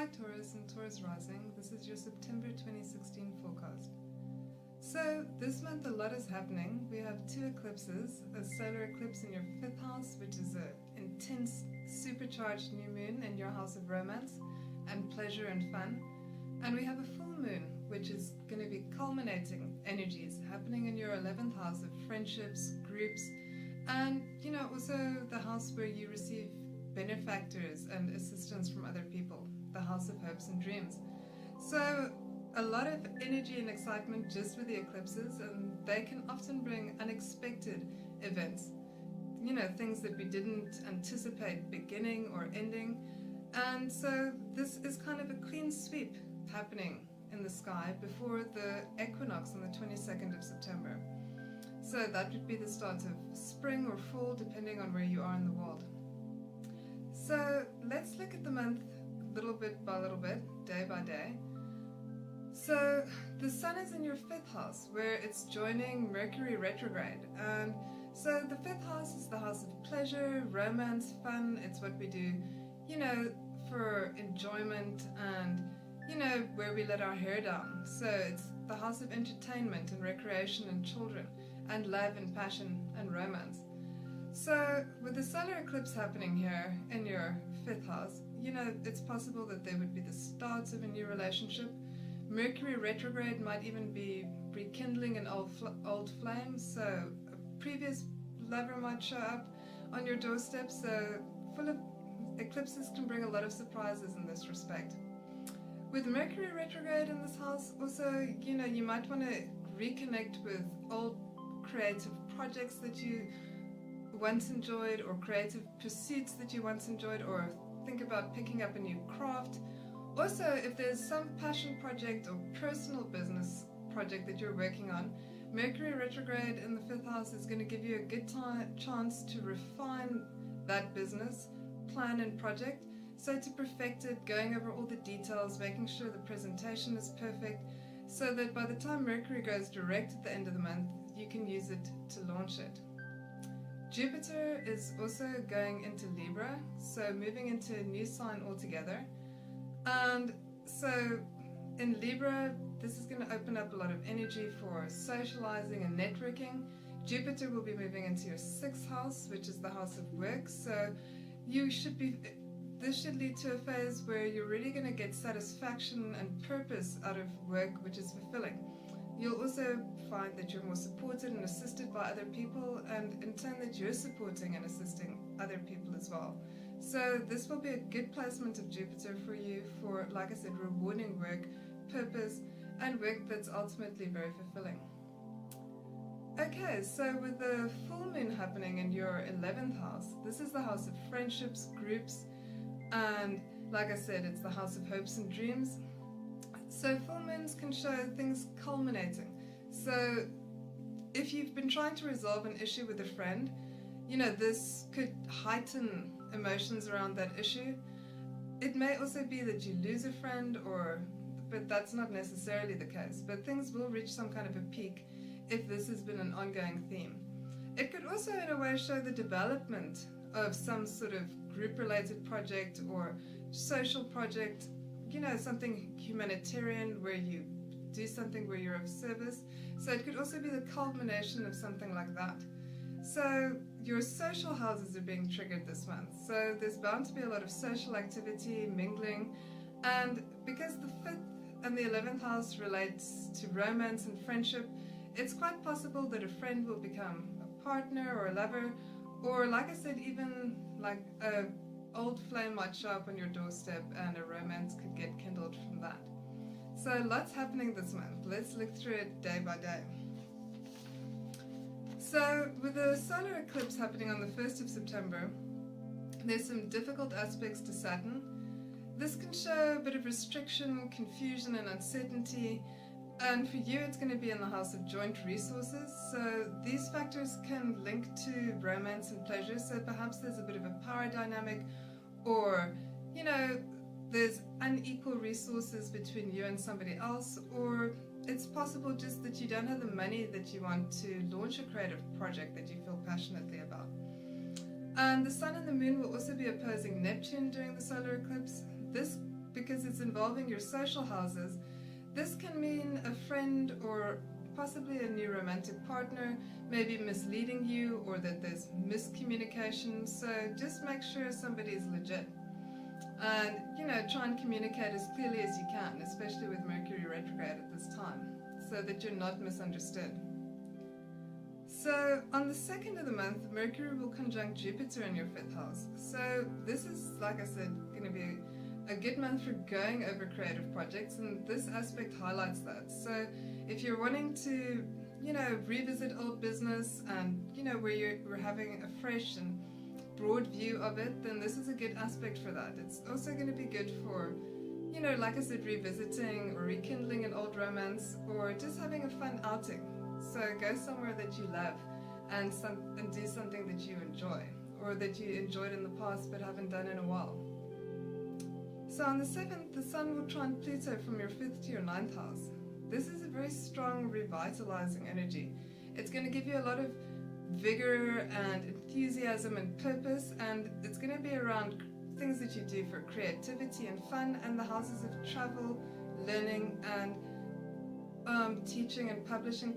Hi Taurus and Taurus rising, this is your September 2016 forecast. So this month a lot is happening. We have two eclipses, a solar eclipse in your 5th house, which is an intense, supercharged new moon in your house of romance and pleasure and fun. And we have a full moon, which is going to be culminating energies happening in your 11th house of friendships, groups, and also the house where you receive benefactors and assistance from other people, the house of hopes and dreams. So a lot of energy and excitement just with the eclipses, and they can often bring unexpected events, things that we didn't anticipate beginning or ending. And so this is kind of a clean sweep happening in the sky before the equinox on the 22nd of September. So that would be the start of spring or fall, depending on where you are in the world. So let's look at the month little bit by little bit, day by day. So the sun is in your 5th house, where it's joining Mercury retrograde. And so the 5th house is the house of pleasure, romance, fun. It's what we do, for enjoyment and, where we let our hair down. So it's the house of entertainment and recreation and children and love and passion and romance. So with the solar eclipse happening here in your 5th house, it's possible that there would be the start of a new relationship. Mercury retrograde might even be rekindling an old flame, so a previous lover might show up on your doorstep. So full of eclipses can bring a lot of surprises in this respect. With Mercury retrograde in this house, also, you might want to reconnect with old creative projects that you once enjoyed, or creative pursuits that you once enjoyed, or think about picking up a new craft. Also, if there's some passion project or personal business project that you're working on, Mercury retrograde in the 5th house is going to give you a good chance to refine that business plan and project. So to perfect it, going over all the details, making sure the presentation is perfect, so that by the time Mercury goes direct at the end of the month, you can use it to launch it. Jupiter is also going into Libra, so moving into a new sign altogether. And so in Libra, this is going to open up a lot of energy for socializing and networking. Jupiter will be moving into your 6th house, which is the house of work. So this should lead to a phase where you're really going to get satisfaction and purpose out of work, which is fulfilling. You'll also find that you're more supported and assisted by other people, and in turn that you're supporting and assisting other people as well. So this will be a good placement of Jupiter for you for, like I said, rewarding work, purpose, and work that's ultimately very fulfilling. Okay, so with the full moon happening in your 11th house, this is the house of friendships, groups, and like I said, it's the house of hopes and dreams. So full moons can show things culminating. So if you've been trying to resolve an issue with a friend, this could heighten emotions around that issue. It may also be that you lose a friend, but that's not necessarily the case. But things will reach some kind of a peak if this has been an ongoing theme. It could also in a way show the development of some sort of group-related project or social project, something humanitarian where you do something where you're of service. So it could also be the culmination of something like that. So your social houses are being triggered this month. So there's bound to be a lot of social activity, mingling, and because the 5th and the 11th house relates to romance and friendship, it's quite possible that a friend will become a partner or a lover, or like I said, even like a old flame might show up on your doorstep and a romance could get kindled from that. So lots happening this month. Let's look through it day by day. So with the solar eclipse happening on the 1st of September, there's some difficult aspects to Saturn. This can show a bit of restriction, confusion and uncertainty, and for you it's going to be in the house of joint resources. So these factors can link to romance and pleasure, so perhaps there's a bit of a power dynamic, or there's unequal resources between you and somebody else, or it's possible just that you don't have the money that you want to launch a creative project that you feel passionately about. And the sun and the moon will also be opposing Neptune during the solar eclipse. This because it's involving your social houses, this can mean a friend or possibly a new romantic partner maybe misleading you, or that there's miscommunication. So just make sure somebody is legit. And, try and communicate as clearly as you can, especially with Mercury retrograde at this time, so that you're not misunderstood. So on the 2nd of the month, Mercury will conjunct Jupiter in your 5th house. So this is, like I said, going to be a good month for going over creative projects, and this aspect highlights that. So if you're wanting to, revisit old business and, where we're having a fresh and broad view of it, then this is a good aspect for that. It's also going to be good for, like I said, revisiting or rekindling an old romance, or just having a fun outing. So go somewhere that you love and do something that you enjoy, or that you enjoyed in the past but haven't done in a while. So on the 7th, the Sun will trine Pluto from your 5th to your 9th house. This is a very strong, revitalizing energy. It's going to give you a lot of vigor and enthusiasm and purpose, and it's going to be around things that you do for creativity and fun, and the houses of travel, learning, and teaching and publishing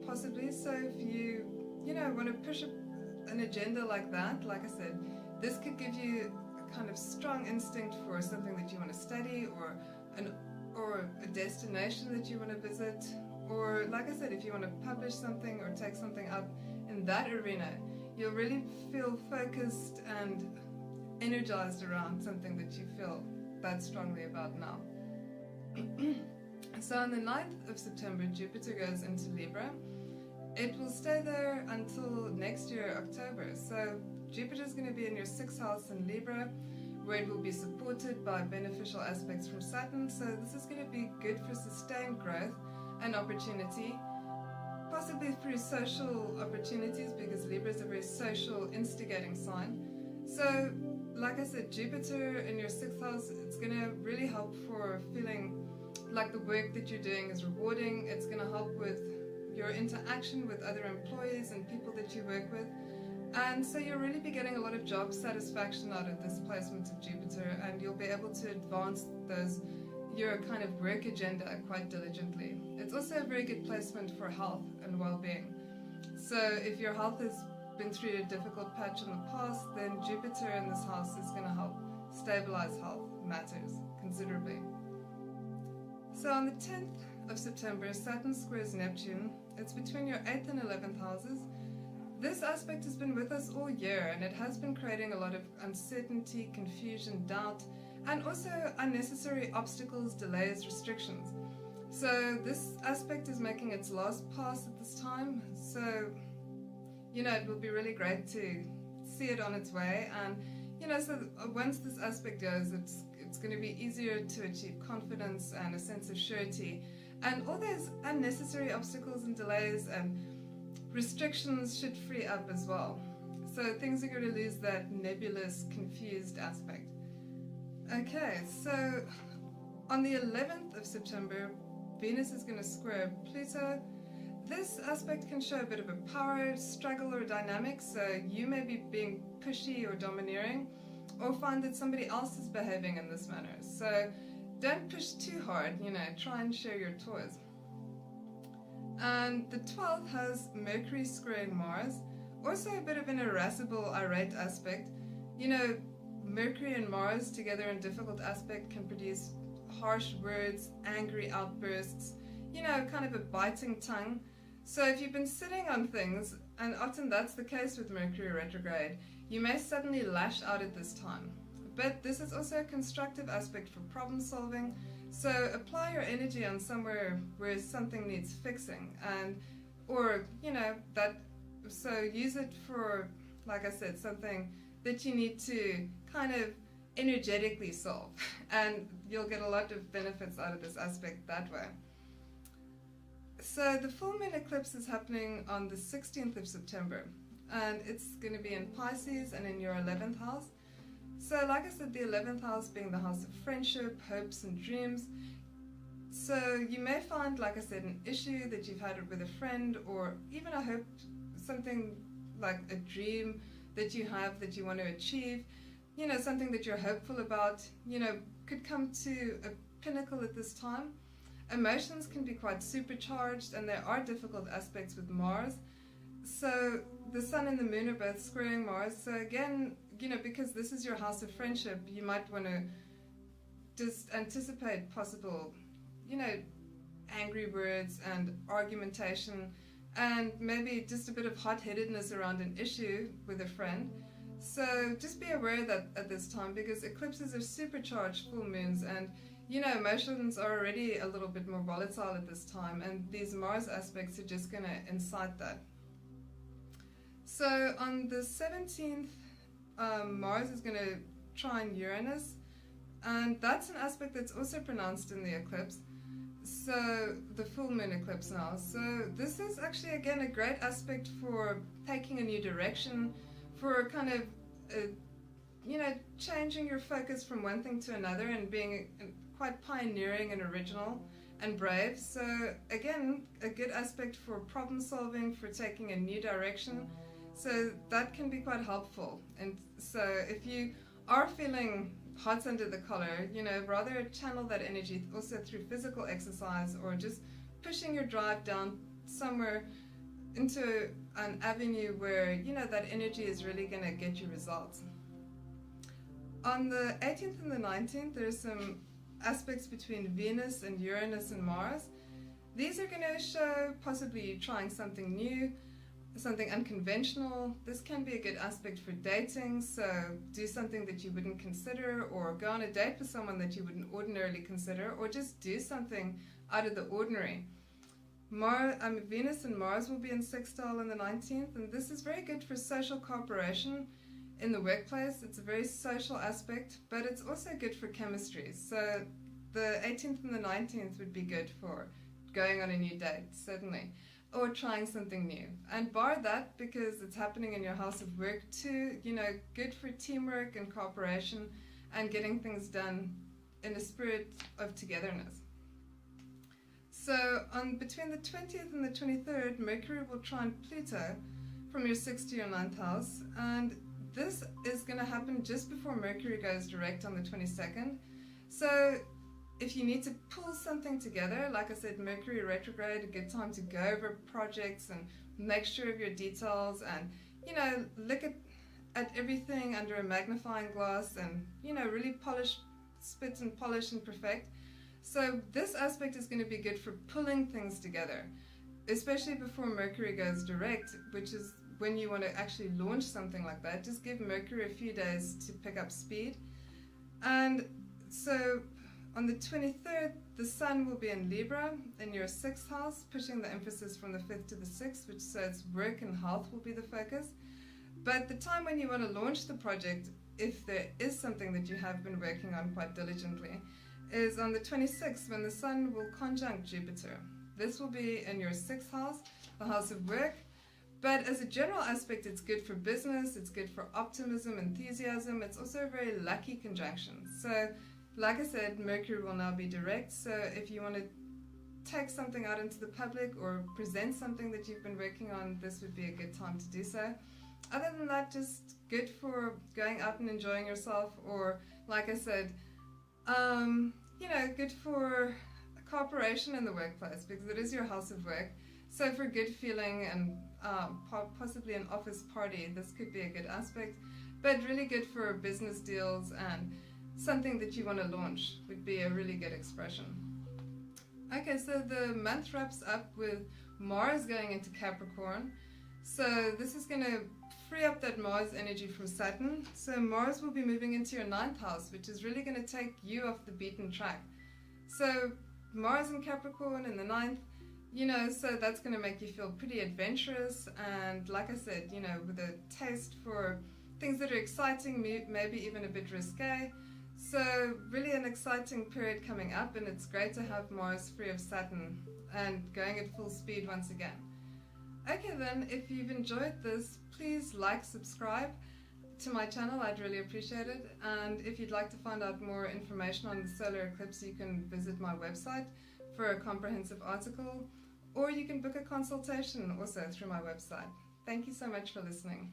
possibly. So if you want to push an agenda like that, like I said, this could give you a kind of strong instinct for something that you want to study, or a destination that you want to visit, or like I said, if you want to publish something or take something up in that arena, you'll really feel focused and energized around something that you feel that strongly about now. So on the 9th of September, Jupiter goes into Libra. It will stay there until next year, October. So Jupiter is going to be in your 6th house in Libra, where it will be supported by beneficial aspects from Saturn. So this is going to be good for sustained growth and opportunity, possibly through social opportunities, because Libra is a very social, instigating sign. So, like I said, Jupiter in your 6th house, it's going to really help for feeling like the work that you're doing is rewarding. It's going to help with your interaction with other employees and people that you work with. And so you'll really be getting a lot of job satisfaction out of this placement of Jupiter, and you'll be able to advance your kind of work agenda quite diligently. It's also a very good placement for health and well-being. So if your health has been through a difficult patch in the past, then Jupiter in this house is going to help stabilize health matters considerably. So on the 10th of September, Saturn squares Neptune. It's between your 8th and 11th houses. This aspect has been with us all year, and it has been creating a lot of uncertainty, confusion, doubt, and also unnecessary obstacles, delays, restrictions. So this aspect is making its last pass at this time. So, it will be really great to see it on its way. And, so once this aspect goes, it's going to be easier to achieve confidence and a sense of surety. And all those unnecessary obstacles and delays and restrictions should free up as well. So things are going to lose that nebulous, confused aspect. Okay, so on the 11th of September, Venus is going to square Pluto. This aspect can show a bit of a power struggle or dynamic, so you may be being pushy or domineering, or find that somebody else is behaving in this manner. So don't push too hard, try and share your toys. And the 12th has Mercury squaring Mars, also a bit of an irascible, irate aspect. Mercury and Mars together in difficult aspect can produce harsh words, angry outbursts, kind of a biting tongue. So if you've been sitting on things, and often that's the case with Mercury retrograde, you may suddenly lash out at this time. But this is also a constructive aspect for problem solving. So apply your energy on somewhere where something needs fixing, so use it for, like I said, something that you need to kind of energetically solve, and you'll get a lot of benefits out of this aspect that way. So the full moon eclipse is happening on the 16th of September, and it's going to be in Pisces and in your 11th house. So like I said, the 11th house being the house of friendship, hopes and dreams. So you may find, like I said, an issue that you've had with a friend, or even a hope, something like a dream that you have that you want to achieve. something that you're hopeful about, could come to a pinnacle at this time. Emotions can be quite supercharged, and there are difficult aspects with Mars. So the Sun and the Moon are both squaring Mars. So again, because this is your house of friendship, you might want to just anticipate possible, angry words and argumentation, and maybe just a bit of hot-headedness around an issue with a friend. So just be aware of that at this time, because eclipses are supercharged full moons, and emotions are already a little bit more volatile at this time, and these Mars aspects are just going to incite that. So on the 17th, Mars is going to trine Uranus, and that's an aspect that's also pronounced in the eclipse. So the full moon eclipse now. So this is actually again a great aspect for taking a new direction, for kind of changing your focus from one thing to another, and being quite pioneering and original and brave. So again, a good aspect for problem solving, for taking a new direction. So that can be quite helpful. And so if you are feeling hot under the collar, rather channel that energy also through physical exercise, or just pushing your drive down somewhere into an avenue where, that energy is really going to get you results. On the 18th and the 19th, there's some aspects between Venus and Uranus and Mars. These are going to show possibly you trying something new, something unconventional. This can be a good aspect for dating, so do something that you wouldn't consider, or go on a date with someone that you wouldn't ordinarily consider, or just do something out of the ordinary. Venus and Mars will be in sextile on the 19th, and this is very good for social cooperation in the workplace. It's a very social aspect, but it's also good for chemistry. So the 18th and the 19th would be good for going on a new date, certainly, or trying something new. And bar that, because it's happening in your house of work too, good for teamwork and cooperation and getting things done in a spirit of togetherness. So between the 20th and the 23rd, Mercury will trine Pluto from your 6th to your 9th house, and this is going to happen just before Mercury goes direct on the 22nd. So if you need to pull something together, like I said, Mercury retrograde, a good time to go over projects and make sure of your details, and look at everything under a magnifying glass, and really spit and polish and perfect. So this aspect is going to be good for pulling things together, especially before Mercury goes direct, which is when you want to actually launch something like that. Just give Mercury a few days to pick up speed. And so on the 23rd, the Sun will be in Libra in your 6th house, pushing the emphasis from the 5th to the 6th, which says work and health will be the focus. But the time when you want to launch the project, if there is something that you have been working on quite diligently, is on the 26th, when the Sun will conjunct Jupiter. This will be in your 6th house, the house of work. But as a general aspect, it's good for business, it's good for optimism, enthusiasm. It's also a very lucky conjunction. So, like I said, Mercury will now be direct. So if you want to take something out into the public or present something that you've been working on, this would be a good time to do so. Other than that, just good for going out and enjoying yourself, or like I said, good for cooperation in the workplace, because it is your house of work. So for good feeling and possibly an office party, this could be a good aspect, but really good for business deals, and something that you want to launch would be a really good expression. Okay, so the month wraps up with Mars going into Capricorn. So this is going to free up that Mars energy from Saturn. So Mars will be moving into your 9th house, which is really going to take you off the beaten track. So Mars in Capricorn in the 9th, so that's going to make you feel pretty adventurous, and like I said, with a taste for things that are exciting, maybe even a bit risque. So really an exciting period coming up, and it's great to have Mars free of Saturn and going at full speed once again. Okay then, if you've enjoyed this, please subscribe to my channel. I'd really appreciate it. And if you'd like to find out more information on the solar eclipse, you can visit my website for a comprehensive article, or you can book a consultation also through my website. Thank you so much for listening.